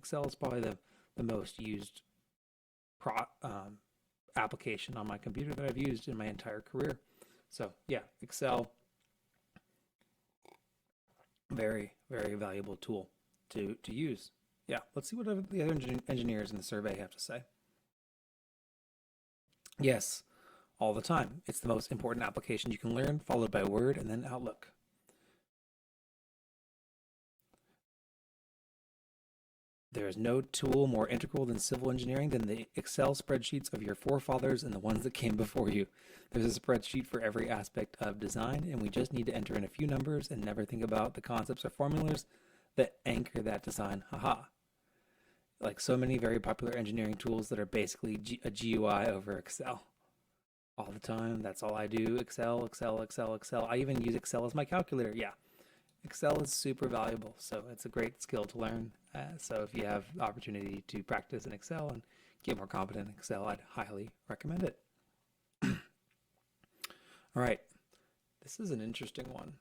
Excel is probably the most used application on my computer that I've used in my entire career. So yeah, Excel, very, very valuable tool to use. Yeah, let's see what the other engineers in the survey have to say. Yes, all the time. It's the most important application you can learn, followed by Word and then Outlook. There is no tool more integral than civil engineering than the Excel spreadsheets of your forefathers and the ones that came before you. There's a spreadsheet for every aspect of design, and we just need to enter in a few numbers and never think about the concepts or formulas that anchor that design. Haha. Like so many very popular engineering tools that are basically a GUI over Excel. All the time. That's all I do. Excel, Excel, Excel, Excel. I even use Excel as my calculator. Yeah. Excel is super valuable, so it's a great skill to learn. So if you have the opportunity to practice in Excel and get more competent in Excel, I'd highly recommend it. All right, this is an interesting one.